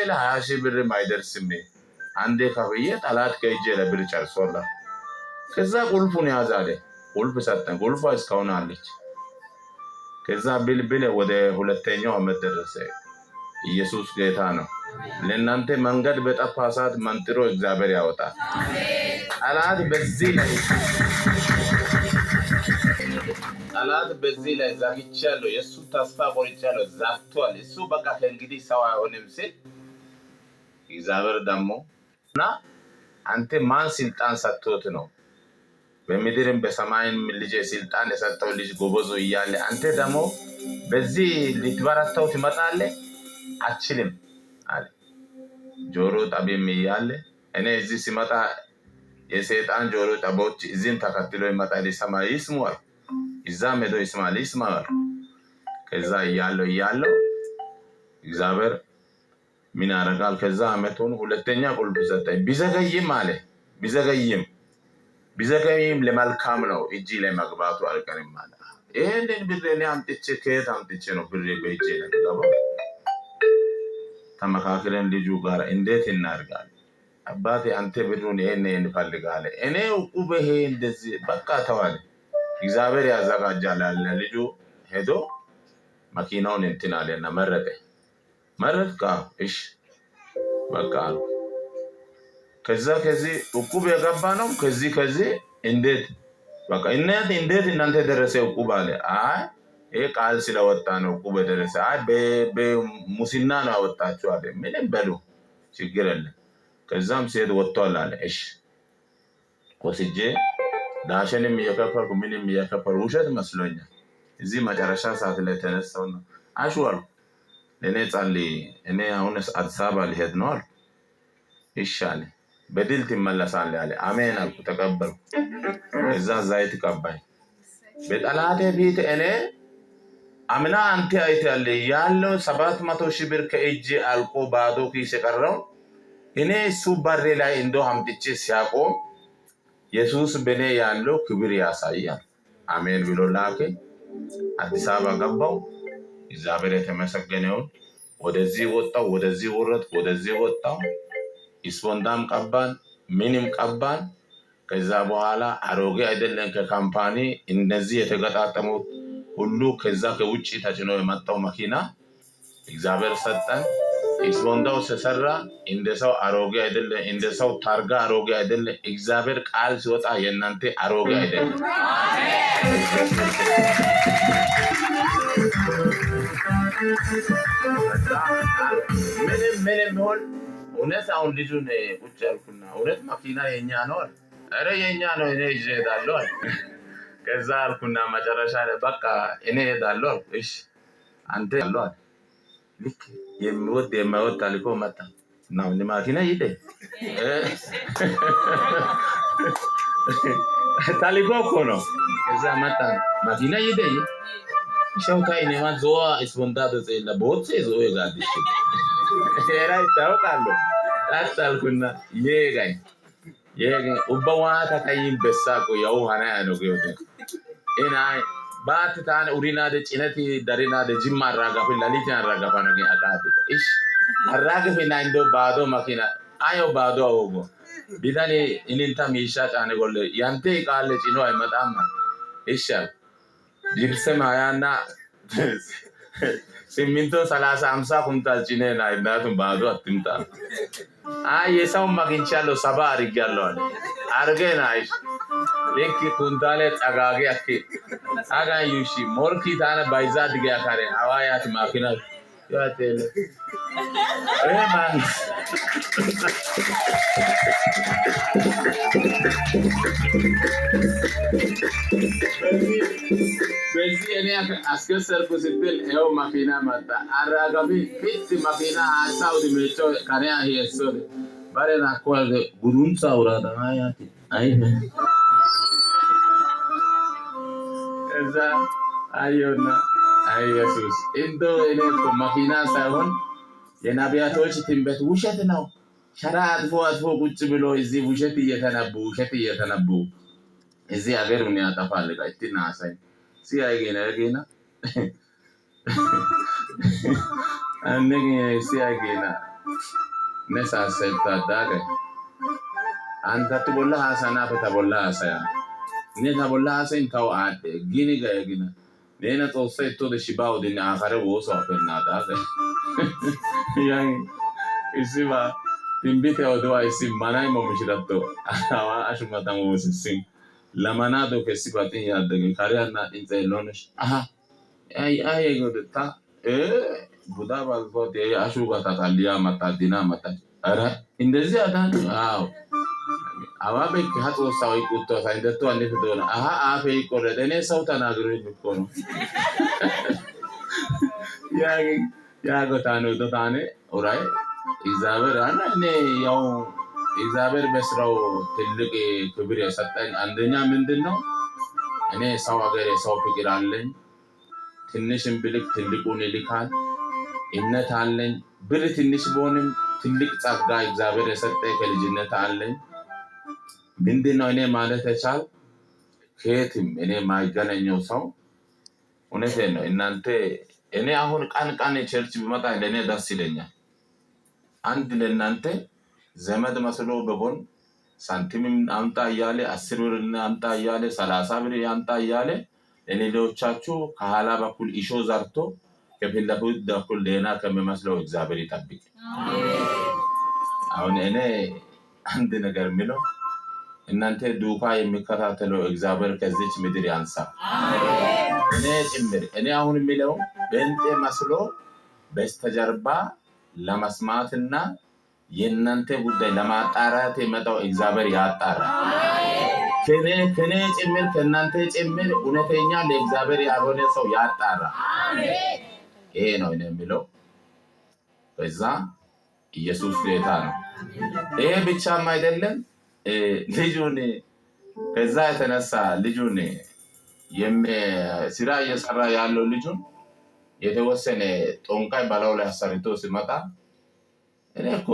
ለ20,000 ብር ማይደርስም አንዴ ከፍዬ ጠላት ከእጄ ለብር ጨርሶላ ከዛ ቁልፉን ያዛለ ቁልፍ ሰጠን ቁልፏ እስካሁን አለች ከዛ ብልብል ወደ ሁለተኛው አመት ደረሰ ኢየሱስ ጌታ ነው ለእናንተ መንገድ በጠፋ ሰዓት መንጥሮ እግዚአብሔር ያወጣል ጠላት በዚህ ላይ ዛግቻለሁ የሱ ተስፋ ቆርጫለሁ ዛፍቷል እሱ በቃ ከእንግዲህ ሰው አይሆንም ሲል እግዚአብሔር ደግሞ እና አንተ ማን ስልጣን ሰጥቶት ነው በምድርም በሰማይም ልጅ ስልጣን የሰጠው ልጅ ጎበዞ እያለ አንተ ደግሞ በዚህ ልትበረታው ትመጣለህ አችልም አለ ጆሮ ጠቢም እያለ እኔ እዚህ ሲመጣ የሰይጣን ጆሮ ጠቦች እዚህም ተከትሎ ይመጣል ይሰማል ይስማል እዛም ሄዶ ይስማል ከዛ እያለው እግዚአብሔር ምን ያደርጋል ከዛ አመቱን ሁለተኛ ቁልፍ ሰጠኝ ቢዘገይም ለመልካም ነው እጂ ላይ መግባቱ አልቀርም ማለት ይሄንን ብር እኔ ከየት አምጥቼ ነው ብር በእጄ ላይ ገባው ተመካክረን ልጁ ጋር እንዴት እናርጋለን አባቴ አንተ ብሩን ይሄን እንፈልጋለ እኔ ዕቁብ ይሄ እንደዚህ በቃ ተዋለ እግዚአብሔር ያዘጋጃል አለ ልጁ ሄዶ መኪናውን እንትን አለና መረጥካ እሺ በቃ ከዚህ ዕቁብ የገባ ነው ከዚህ እንዴት በቃ እንዴት እናንተ ደረሰ ዕቁብ አለ አይ ይሄ ቃል ስለወጣ ነው ዕቁብ ደረሰ አይ በሙስና ነው ያወጣችሁ አለ ምንም በሉ ችግር የለም ከዛም ሲሄድ ወጥቷል አለ እሺ ወስጄ ዳሸንም እየከፈልኩ ምንም እየከፈልኩ ውሸት መስሎኛል እዚህ መጨረሻ ሰዓት ላይ ተነሳው ነው አሽዋል እኔ ጻልይ እኔ አሁን አዲስ አበባ ልሄድ ነው አለ ይሻለ በድል ትመለሳለህ አለ አሜን አልኩ ተቀበልኩ እዛ ዘይት ቀባይ በጠላቴ ፊት እኔ አምና አንተ አይተሃል ያለው 700,000 ብር ከእጄ አልቆ ባዶ ኪስ የቀረው እኔ እሱ ባሬ ላይ እንደው አምጥቼ ሲያቆም ኢየሱስ በኔ ያለው ክብር ያሳያል አሜን ብሎ ላከ አዲስ አበባ ገባው እግዚአብሔር የተመሰገነው ወደዚህ ወጣው ኢስፖንዳም ቀባን ምንም ቀባን ከዛ በኋላ አሮጌ አይደለም ከካምፓኒ እነዚህ የተገጣጠሙ ሁሉ ከዛ ከውጪ ተጭኖ የመጣው መኪና እግዚአብሔር ሰጠን ኢስፖንዳው ተሰራ እንደሰው አሮጌ አይደለም እንደሰው ታርጋ አሮጌ አይደለም እግዚአብሔር ቃል ሲወጣ የእናንተ አሮጌ አይደለም ምንም ሆል እውነት አሁን ልጁን ቁጭ ያልኩና እውነት መኪና የኛ ነው አረ የኛ ነው እኔ ይዤዳለሁ ከዛ አልኩና መጨረሻ በቃ እኔ ሄዳለሁ እሺ አንተ ያለው ልክ የማይወድ ታልኮ መጣ ነው ማኪና ይደ ታልኮ እኮ ነው ከዛ መጣ ማኪና ይደ ሸውታይ ነው ማዞአ እስፖንዳዶ ዘላ ቦት ዘው ይጋድሽ ሴራይ ታውቃለሁ አጣልኩና የጋይ ኡባዋታ ታይም በሳቆ ያው ሃና ነው ገውደ እና ባትታን ኡሪናደ ጭነቲ ዳሪናደ ጅማ አራጋፍ ለሊት አራጋፋ ነው አቃት እሺ አራጋፍና እንዶ ባዶ መኪና አዮ ባዶ አውጎ ቢዳኔ እንንታ ሚሻ ጫነ ጎል ያንተ ቃል ጭኖ አይመጣም እሺ ጅብሰም ሃያና ሲሚንቶ 30-50 ኩንታል ጭኔና እናቱን ባዶ አትምጣ አይ የሰው ማግኝቻለሁ ሰባ አድርጌያለሁ አርገና አይሽ ለክ ኩንታለ ጸጋጊ አኪ አጋዩሺ ሞርኪ ታነ ባይዛት ገያካረ አዋያት ማኪና ያቴለ ማን በዚህ እኔ አስከሰርኩ ስትል ይኸው መኪና መጣ አራጋቢ ፊት መኪና ሀሳብ ድሜቾ ከሪያ ሄሶ ባሬና ኮል ጉዱን ሳውራዳ አያት አይ እዛ አዮና አይ ኢየሱስ እንዶ እኔ መኪና ሳይሆን የነቢያቶች ትንቢት ውሸት ነው ሸራ አጥፎ ቁጭ ብሎ እዚህ ውሸት እየተነቡ እዚህ ሀገሩን ያጠፋል ጋይትና አሳይ ሲያገና አንነኝ ሲያገና ነሳ ሰልታዳገ አንተ ተቦላ ሐሰና በተቦላ ሐሰያ ነታ ቦላ ሐሰን ታው አደ ጊኒ ጋይግና ነና ጦሰይ ቶ ደሽባው ዲና አኸረ ወሶ አፈናዳገ ያን ኢሲባ ትንቢት ያወደዋ ኢሲ ማናይ ሞምሽራቶ አዋ አሽማታሞ ወስሲን ለማናዶ ከሲባቲን ያደገ ካሪያና ኢንዘሎንሽ አሃ አይ ጎደታ ቡዳ ባልፎት የአሹ ባታታሊያ ማታዲና ማታ አረ እንደዚህ አዳን አው አዋበ ከሀቶ ሳዊ ቁጥቶ ሳይደቶ አንዴት ዶና አሃ አፈ ይቆረደ እኔ ሰው ተናግሮ ይቆ ነው ያጎታኑ ዶታኔ ኦራይ እግዚአብሔር አና እኔ ያው እግዚአብሔር በስራው ትልቅ ክብር የሰጠኝ አንደኛ ምንድነው እኔ ሰው ሀገር ሰው ፍቅር አለኝ ትንሽም ብልክ ትልቁን ይልካል እምነት አለኝ ብር ትንሽ ቢሆንም ትልቅ ጸጋ እግዚአብሔር የሰጠኝ ከልጅነት አለኝ ምንድነው እኔ ማለት ተቻል ከየትም እኔ ማይገናኘው ሰው እውነቴን ነው እናንተ እኔ አሁን ቃን ቸርች ቢመጣ ለኔ ደስ ይለኛል አንድ ለእናንተ ዘመድ መስሎ በጎን ሳንቲምም አምጣ እያለ 10 ብር አምጣ እያለ 30 ብር አምጣ እያለ ለሌሎቻችሁ ከኋላ በኩል ኢሾ ዘርቶ ከፊት በኩል ሌና ከመመስለው እግዚአብሔር ይጠብቅ አሁን እኔ አንድ ነገር የሚለው እናንተ ዱካ የሚከታተለው እግዚአብሔር ከዚች ምድር ያንሳ እኔ ጭምር እኔ አሁን የሚለው በእንጤ መስሎ በስተጀርባ ለመስማትና የእናንተ ጉዳይ ለማጣራት የመጣው እግዚአብሔር ያጣራ ከኔ ጭምር ከእናንተ ጭምር እውነተኛ ለእግዚአብሔር ያልሆነ ሰው ያጣራ ይሄ ነው እኔ የሚለው በዛ ኢየሱስ ጌታ ነው ይሄ ብቻም አይደለም ልጁን ከዛ የተነሳ ልጁን ስራ እየሰራ ያለው ልጁን የተወሰነ ጦንቃይ ባላው ላይ አሰርቶ ሲመጣ እኔ